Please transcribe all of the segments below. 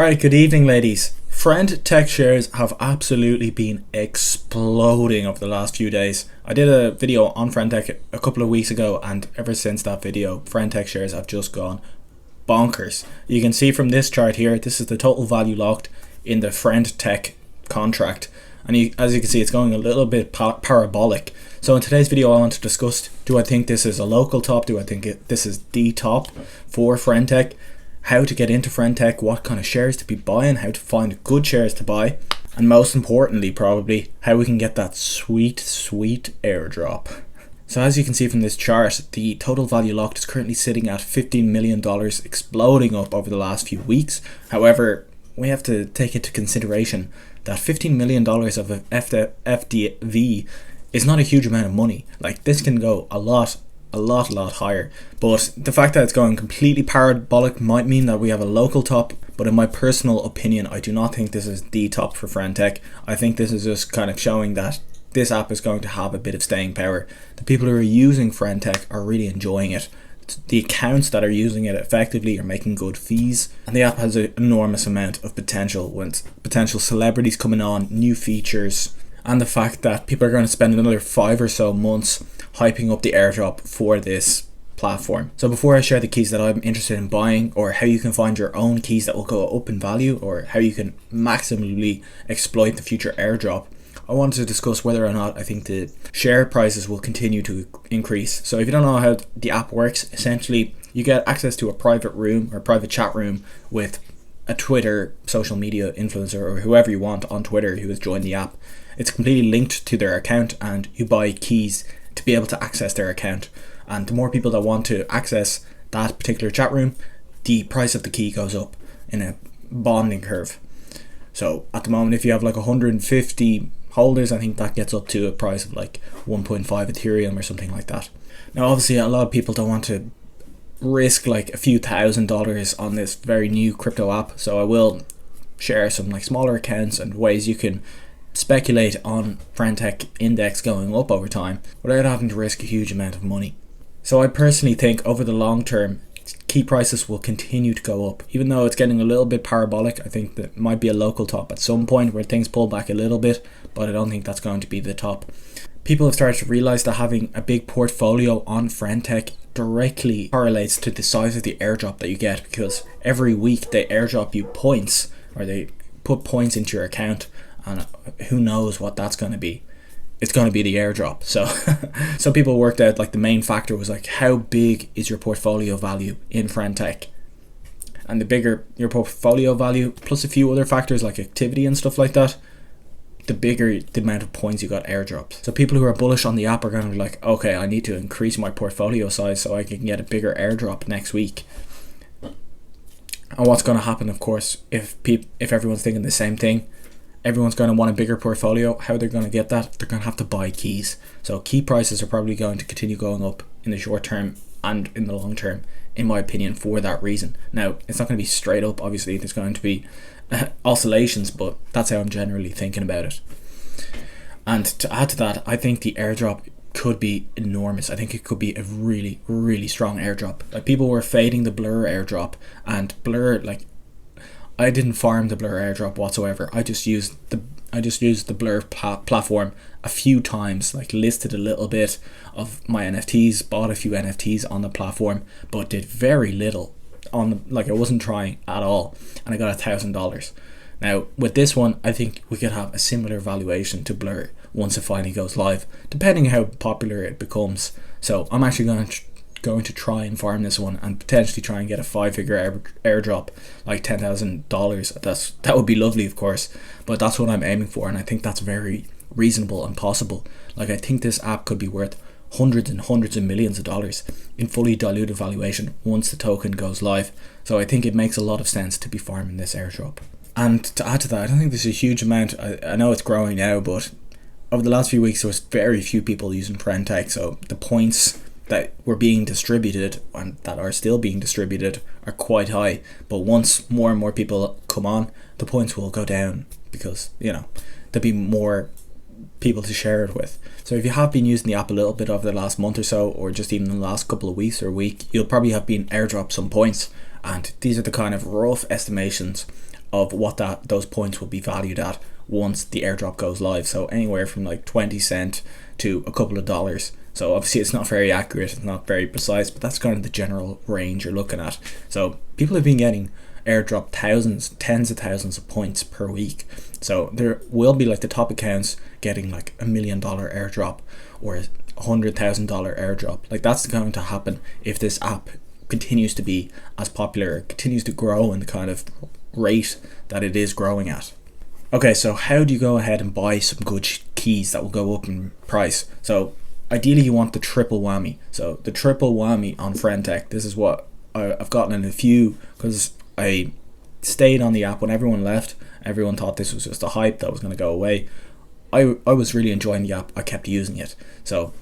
Alright, good evening ladies. Friend Tech shares have absolutely been exploding over the last few days. I did a video on Friend Tech a couple of weeks ago, and ever since that video, Friend Tech shares have just gone bonkers. You can see from this chart here, this is the total value locked in the Friend Tech contract. And as you can see, it's going a little bit parabolic. So in today's video, I want to discuss, do I think this is a local top? Do I think this is the top for Friend Tech? How to get into Friend Tech, what kind of shares to be buying, how to find good shares to buy, and most importantly probably, how we can get that sweet airdrop. So as you can see from this chart, the total value locked is currently sitting at $15 million, exploding up over the last few weeks. However, we have to take into consideration that $15 million of a FDV is not a huge amount of money. Like, this can go a lot higher, but the fact that it's going completely parabolic might mean that we have a local top. But in my personal opinion, I do not think this is the top for Friend Tech. I think this is just kind of showing that this app is going to have a bit of staying power. The people who are using Friend Tech are really enjoying it. The accounts that are using it effectively are making good fees, and the app has an enormous amount of potential with potential celebrities coming on, new features, and the fact that people are going to spend another 5 or so months hyping up the airdrop for this platform. So before I share the keys that I'm interested in buying, or how you can find your own keys that will go up in value, or how you can maximally exploit the future airdrop, I wanted to discuss whether or not I think the share prices will continue to increase. So if you don't know how the app works, essentially you get access to a private room or private chat room with a Twitter social media influencer or whoever you want on Twitter who has joined the app. It's completely linked to their account, and you buy keys to be able to access their account. And the more people that want to access that particular chat room, the price of the key goes up in a bonding curve. So at the moment, if you have like 150 holders, I think that gets up to a price of like 1.5 Ethereum or something like that. Now obviously a lot of people don't want to risk like a few $1,000s on this very new crypto app, so I will share some like smaller accounts and ways you can speculate on Friend Tech index going up over time without having to risk a huge amount of money. So I personally think over the long term, key prices will continue to go up. Even though it's getting a little bit parabolic, I think that might be a local top at some point where things pull back a little bit, but I don't think that's going to be the top. People have started to realize that having a big portfolio on Friend Tech directly correlates to the size of the airdrop that you get, because every week they airdrop you points, or they put points into your account, and who knows what that's going to be. It's going to be the airdrop. So people worked out like the main factor was like, how big is your portfolio value in Friend Tech? And the bigger your portfolio value, plus a few other factors like activity and stuff like that, the bigger the amount of points you got airdropped. So people who are bullish on the app are going to be like, okay, I need to increase my portfolio size so I can get a bigger airdrop next week. And what's going to happen, of course, if everyone's thinking the same thing, everyone's going to want a bigger portfolio. How they're going to get that? They're going to have to buy keys. So key prices are probably going to continue going up in the short term and in the long term, in my opinion, for that reason. Now, it's not going to be straight up. Obviously, there's going to be oscillations, but that's how I'm generally thinking about it. And to add to that, I think the airdrop could be enormous. I think it could be a really strong airdrop. Like, people were fading the Blur airdrop, and Blur, like, I didn't farm the Blur airdrop whatsoever. I just used the Blur platform a few times, like listed a little bit of my NFTs, bought a few NFTs on the platform, but did very little on like, I wasn't trying at all, and I got $1,000. Now with this one, I think we could have a similar valuation to Blur once it finally goes live, depending how popular it becomes. So I'm actually going to try and farm this one and potentially try and get a 5-figure airdrop, like $10,000. That would be lovely, of course, but that's what I'm aiming for, and I think that's very reasonable and possible. Like, I think this app could be worth hundreds and hundreds of millions of dollars in fully diluted valuation once the token goes live. So I think it makes a lot of sense to be farming this airdrop. And to add to that, I don't think there's a huge amount. I know it's growing now, but over the last few weeks there was very few people using Friend Tech, so the points that were being distributed and that are still being distributed are quite high. But once more and more people come on, the points will go down, because, you know, there'll be more people to share it with. So if you have been using the app a little bit over the last month or so, or just even the last couple of weeks or week, you'll probably have been airdropped some points, and these are the kind of rough estimations of what those points will be valued at once the airdrop goes live. So anywhere from like 20 cent to a couple of dollars. So obviously it's not very accurate, it's not very precise, but that's kind of the general range you're looking at. So people have been getting airdrop tens of thousands of points per week. So there will be like the top accounts getting like $1 million airdrop or $100,000 airdrop. Like that's going to happen if this app continues to be as popular, continues to grow in the kind of rate that it is growing at. Okay, so how do you go ahead and buy some good keys that will go up in price? So ideally you want the triple whammy. So the triple whammy on Friendtech, this is what I've gotten in a few, because I stayed on the app when everyone left. Everyone thought this was just a hype that was going to go away. I was really enjoying the app. I kept using it. So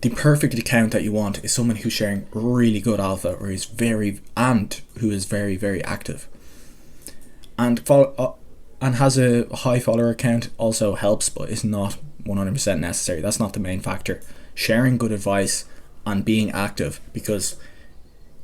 the perfect account that you want is someone who's sharing really good alpha, or who is very, very active. And has a high follower account also helps, but it's not 100% necessary. That's not the main factor. Sharing good advice and being active, because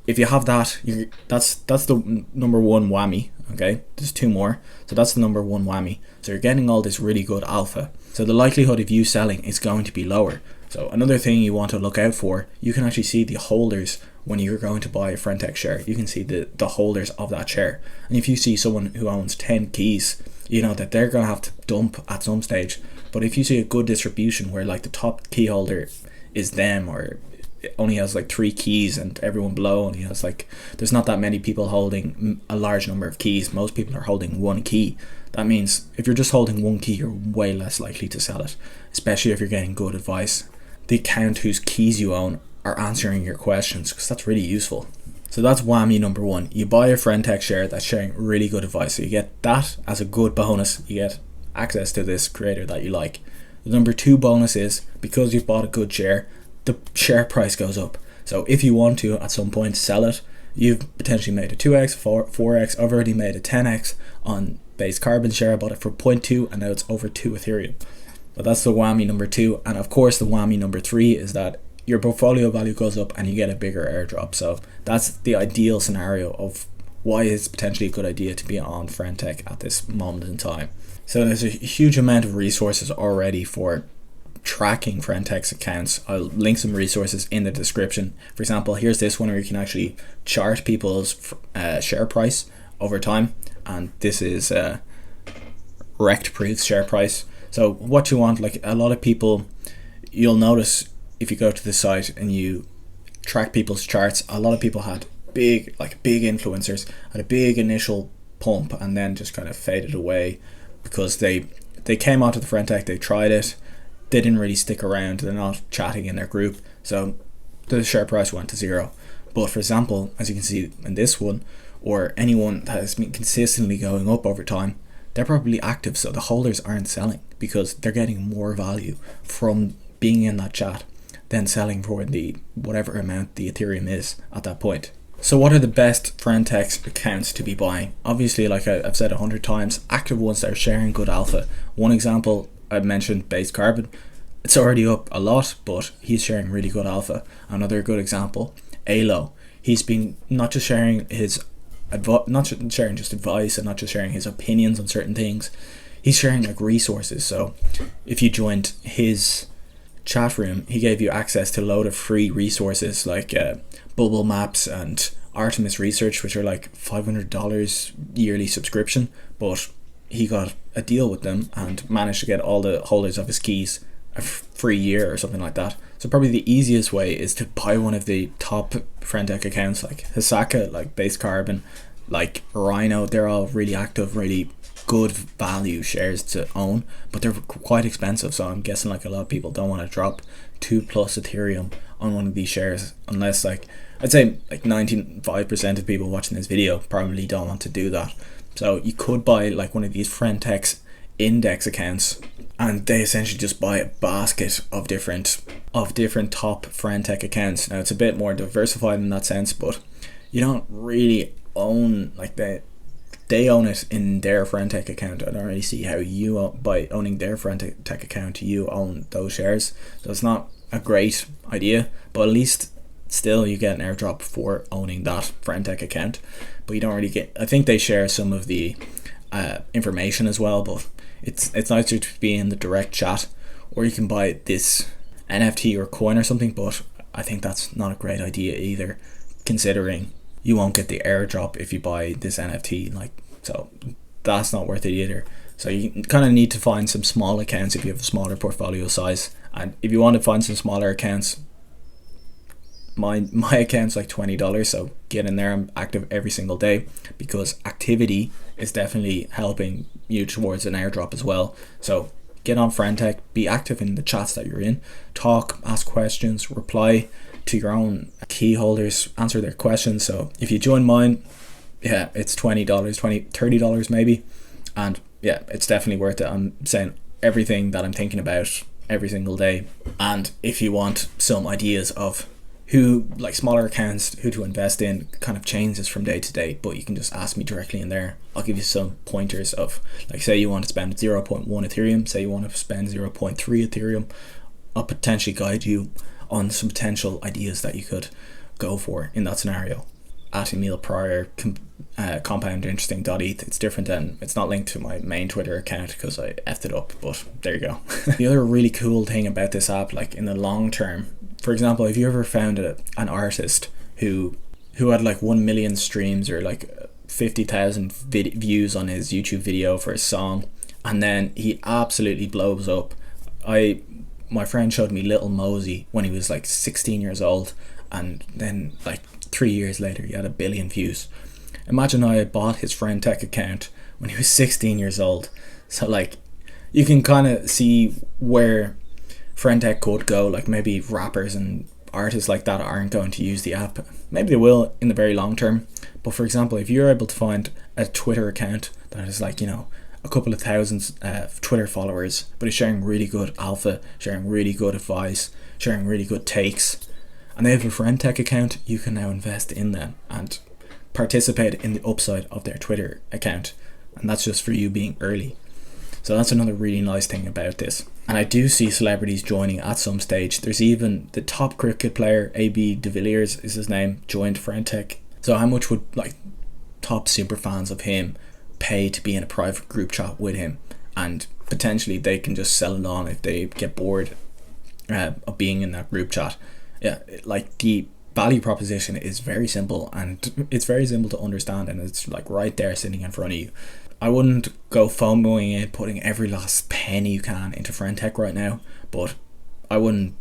if you have that, that's the number one whammy. Okay, there's two more, so that's the number one whammy. So you're getting all this really good alpha, so the likelihood of you selling is going to be lower. So another thing you want to look out for, you can actually see the holders when you're going to buy a Friendtech share. You can see the holders of that share, and if you see someone who owns 10 keys, you know that they're going to have to dump at some stage. But if you see a good distribution where like the top key holder is them, or it only has like 3 keys and everyone below only has like, there's not that many people holding a large number of keys. Most people are holding 1 key. That means if you're just holding 1 key, you're way less likely to sell it, especially if you're getting good advice. The account whose keys you own are answering your questions, because that's really useful. So that's whammy number 1. You buy a Friendtech share that's sharing really good advice, so you get that as a good bonus. You get access to this creator that you like. The number 2 bonus is, because you've bought a good share, the share price goes up. So if you want to at some point sell it, you've potentially made a 2x, 4x. I've already made a 10x on Base Carbon share. I bought it for 0.2 and now it's over 2 Ethereum. But that's the whammy number 2. And of course the whammy number 3 is that your portfolio value goes up and you get a bigger airdrop. So that's the ideal scenario of why it's potentially a good idea to be on Friendtech at this moment in time. So there's a huge amount of resources already for tracking Friendtech's accounts. I'll link some resources in the description. For example, here's this one where you can actually chart people's share price over time, and this is Rect.Proof's share price. So what you want, like a lot of people, you'll notice if you go to the site and you track people's charts, a lot of people had big influencers had a big initial pump and then just kind of faded away because they came onto the Friendtech, they tried it, they didn't really stick around, they're not chatting in their group, so the share price went to 0. But for example, as you can see in this one, or anyone that has been consistently going up over time, they're probably active, so the holders aren't selling because they're getting more value from being in that chat than selling for the whatever amount the Ethereum is at that point. So what are the best Friendtech accounts to be buying? Obviously, like I've said 100 times, active ones that are sharing good alpha. One example, I've mentioned Base Carbon. It's already up a lot, but he's sharing really good alpha. Another good example, ALO. He's been not just sharing his not sharing just advice and not just sharing his opinions on certain things. He's sharing like resources. So if you joined his chat room, he gave you access to a load of free resources like bubble maps and Artemis research, which are like $500 yearly subscription, but he got a deal with them and managed to get all the holders of his keys a free year or something like that. So probably the easiest way is to buy one of the top Friendtech accounts like Hisaka, like Base Carbon, like Rhino. They're all really active, really good value shares to own, but they're quite expensive, so I'm guessing like a lot of people don't want to drop 2+ Ethereum on one of these shares, unless like I'd say like 95% of people watching this video probably don't want to do that. So you could buy like one of these Friendtech's index accounts, and they essentially just buy a basket of different top Friendtech accounts. Now it's a bit more diversified in that sense, but you don't really own like they own it in their Friendtech account. I don't really see how you by owning their Friendtech account you own those shares. So it's not a great idea, but at least Still, you get an airdrop for owning that FriendTech account, but you don't really get. I think they share some of the information as well, but it's nicer to be in the direct chat, or you can buy this NFT or coin or something. But I think that's not a great idea either, considering you won't get the airdrop if you buy this NFT. So that's not worth it either. So you kind of need to find some small accounts if you have a smaller portfolio size, and if you want to find some smaller accounts, my account's like $20, so get in there. I'm active every single day because activity is definitely helping you towards an airdrop as well. So get on FriendTech, be active in the chats that you're in, talk, ask questions, reply to your own key holders, answer their questions. So if you join mine, yeah, it's $20, $30 maybe, and yeah, it's definitely worth it. I'm saying everything that I'm thinking about every single day. And if you want some ideas of who, like smaller accounts, who to invest in, kind of changes from day to day, but you can just ask me directly in there. I'll give you some pointers of, like, say you want to spend 0.1 Ethereum, say you want to spend 0.3 Ethereum. I'll potentially guide you on some potential ideas that you could go for in that scenario. At Emil Pryor, CompoundInteresting.eth. It's different than, it's not linked to my main Twitter account because I effed it up, but there you go. The other really cool thing about this app, like in the long term, for example, if you ever found an artist who had like 1 million streams or like 50,000 views on his YouTube video for a song, and then he absolutely blows up. My friend showed me Little Mosey when he was like 16 years old, and then like 3 years later he had 1 billion views. Imagine I had bought his FriendTech account when he was 16 years old. So like, you can kind of see where FriendTech could go. Like maybe rappers and artists like that aren't going to use the app. Maybe they will in the very long term. But for example, if you're able to find a Twitter account that is like, a couple of thousands Twitter followers, but is sharing really good alpha, sharing really good advice, sharing really good takes, and they have a FriendTech account, you can now invest in them and participate in the upside of their Twitter account. And that's just for you being early. So that's another really nice thing about this. And I do see celebrities joining at some stage. There's even the top cricket player, AB de Villiers is his name, joined FriendTech. So how much would like top super fans of him pay to be in a private group chat with him? And potentially they can just sell it on if they get bored of being in that group chat. Yeah, like the value proposition is very simple, and it's very simple to understand, and it's like right there sitting in front of you. I wouldn't go FOMOing it, putting every last penny you can into FriendTech right now, but I wouldn't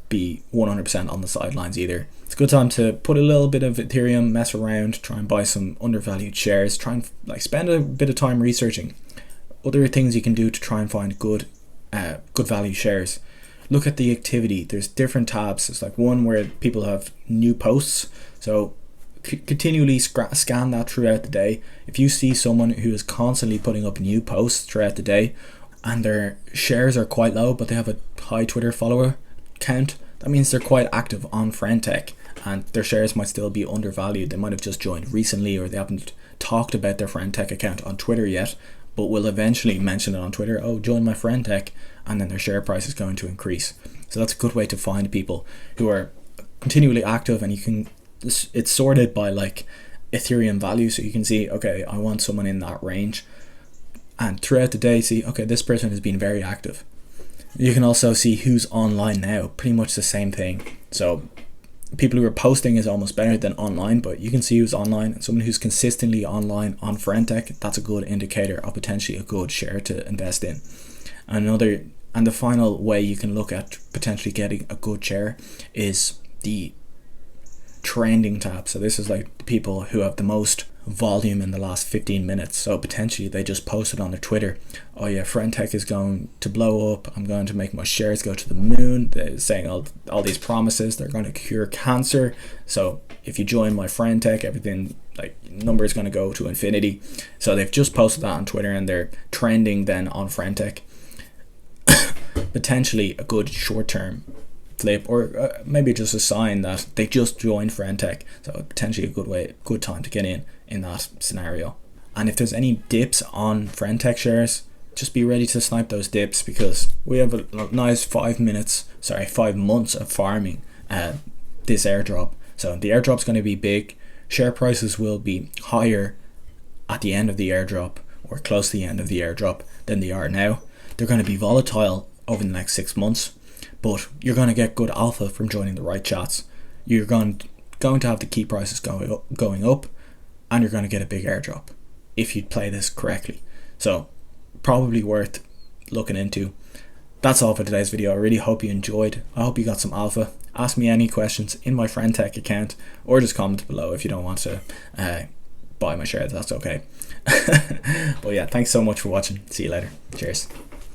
be 100% on the sidelines either. It's a good time to put a little bit of Ethereum, mess around, try and buy some undervalued shares, try and like spend a bit of time researching other things you can do to try and find good value shares. Look at the activity. There's different tabs. It's like one where people have new posts, so continually scan that throughout the day. If you see someone who is constantly putting up new posts throughout the day and their shares are quite low but they have a high Twitter follower count, that means they're quite active on FriendTech and their shares might still be undervalued. They might have just joined recently, or they haven't talked about their FriendTech account on Twitter yet, but will eventually mention it on Twitter. Oh, join my FriendTech, and then their share price is going to increase. So that's a good way to find people who are continually active, and you can, it's sorted by like Ethereum value, so you can see, okay, I want someone in that range, and throughout the day see, okay, this person has been very active. You can also see who's online now, pretty much the same thing. So people who are posting is almost better than online, but you can see who's online, and someone who's consistently online on FriendTech, that's a good indicator of potentially a good share to invest in. And the final way you can look at potentially getting a good share is the trending tab. So this is like the people who have the most volume in the last 15 minutes. So potentially they just posted on their Twitter, oh yeah, FriendTech is going to blow up, I'm going to make my shares go to the moon. They're saying all these promises, they're going to cure cancer, so if you join my FriendTech, everything, like, number is going to go to infinity. So they've just posted that on Twitter and they're trending then on FriendTech. Potentially a good short-term flip, or maybe just a sign that they just joined FriendTech. So potentially a good time to get in that scenario. And if there's any dips on FriendTech shares, just be ready to snipe those dips, because we have a nice 5 months of farming this airdrop. So the airdrop's going to be big. Share prices will be higher at the end of the airdrop, or close to the end of the airdrop, than they are now. They're going to be volatile over the next 6 months, but you're going to get good alpha from joining the right chats. You're going to have the key prices going up, and you're going to get a big airdrop if you play this correctly. So probably worth looking into. That's all for today's video. I really hope you enjoyed. I hope you got some alpha. Ask me any questions in my Friend Tech account, or just comment below if you don't want to buy my shares. That's okay. But yeah, thanks so much for watching. See you later. Cheers.